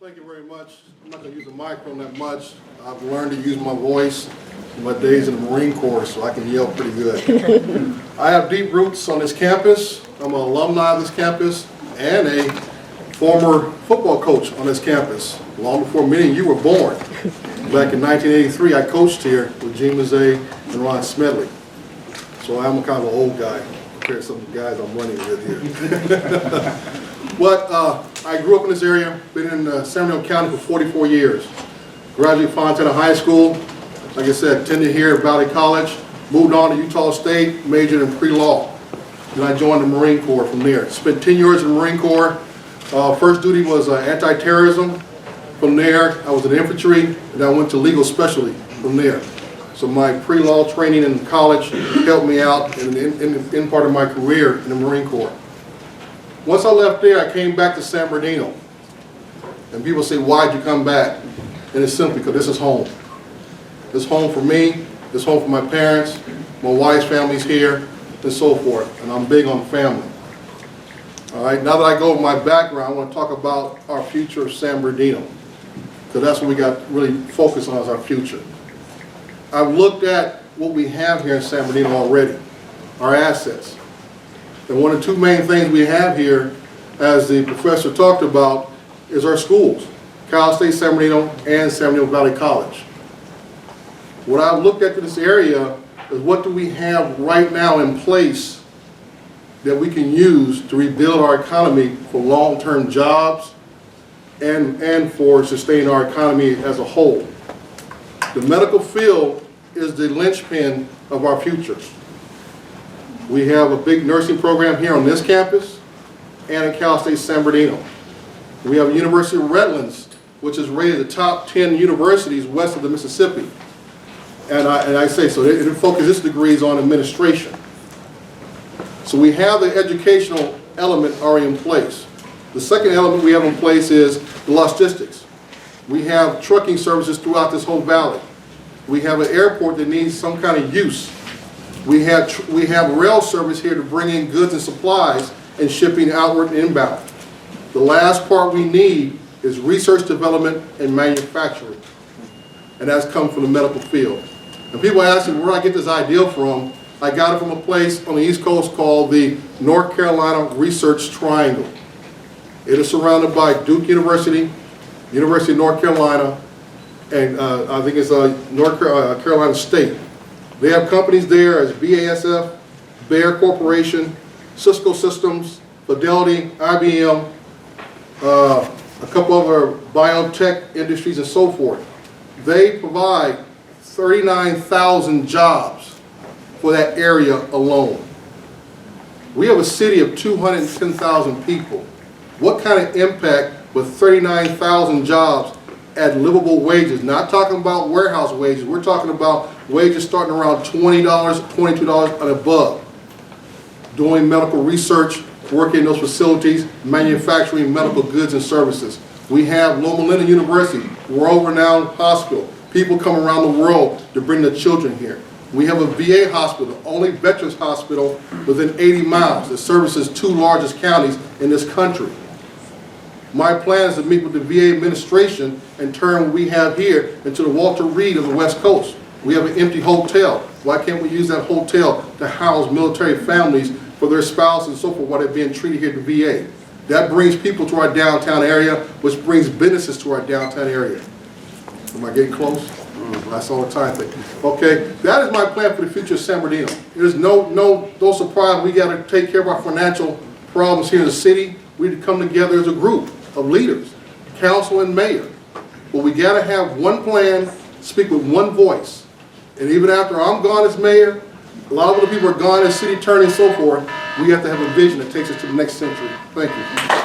Thank you very much. I'm not going to use the microphone that much. I've learned to use my voice in my days in the Marine Corps, so I can yell pretty good. I have deep roots on this campus. I'm an alumni of this campus and a former football coach on this campus, long before many of you were born. Back in 1983, I coached here with Gene Mazzei and Ron Smedley. So I'm kind of an old guy compared to some of the guys I'm running with here. But I grew up in this area, been in San Bernardino County for 44 years. Graduated Fontana High School, like I said, attended here at Valley College, moved on to Utah State, majored in pre-law. Then I joined the Marine Corps from there. Spent 10 years in the Marine Corps. First duty was anti-terrorism. From there, I was in infantry, and I went to legal specialty from there. So my pre-law training in college helped me out in part of my career in the Marine Corps. Once I left there, I came back to San Bernardino. And people say, why'd you come back? And it's simply because this is home. This is home for me, this is home for my parents, my wife's family's here, and so forth. And I'm big on family. All right, now that I go over my background, I want to talk about our future of San Bernardino. Because that's what we got really focused on as our future. I've looked at what we have here in San Bernardino already, our assets. And one of the two main things we have here, as the professor talked about, is our schools, Cal State San Bernardino and San Bernardino Valley College. What I've looked at in this area is what do we have right now in place that we can use to rebuild our economy for long-term jobs and for sustaining our economy as a whole. The medical field is the linchpin of our future. We have a big nursing program here on this campus and at Cal State San Bernardino. We have University of Redlands, which is rated the top 10 universities west of the Mississippi. And I say so, it focuses its degrees on administration. So we have the educational element already in place. The second element we have in place is the logistics. We have trucking services throughout this whole valley. We have an airport that needs some kind of use. We have rail service here to bring in goods and supplies and shipping outward and inbound. The last part we need is research, development, and manufacturing. And that's come from the medical field. And people ask me where I get this idea from. I got it from a place on the East Coast called the North Carolina Research Triangle. It is surrounded by Duke University, University of North Carolina, and I think it's North Carolina State. They have companies there as BASF, Bayer Corporation, Cisco Systems, Fidelity, IBM, a couple other biotech industries and so forth. They provide 39,000 jobs for that area alone. We have a city of 210,000 people. What kind of impact with 39,000 jobs at livable wages? Not talking about warehouse wages. We're talking about wages starting around $20, $22 and above. Doing medical research, working in those facilities, manufacturing medical goods and services. We have Loma Linda University, world-renowned hospital. People come around the world to bring their children here. We have a VA hospital, the only veterans hospital within 80 miles that services two largest counties in this country. My plan is to meet with the VA administration and turn what we have here into the Walter Reed of the West Coast. We have an empty hotel. Why can't we use that hotel to house military families for their spouses and so forth while they're being treated here at the VA? That brings people to our downtown area, which brings businesses to our downtown area. Am I getting close? That's all the time thing. Okay, that is my plan for the future of San Bernardino. There's no surprise we got to take care of our financial problems here in the city. We need to come together as a group of leaders, council and mayor. But we got to have one plan, speak with one voice. And even after I'm gone as mayor, a lot of other people are gone as city attorney and so forth, we have to have a vision that takes us to the next century. Thank you.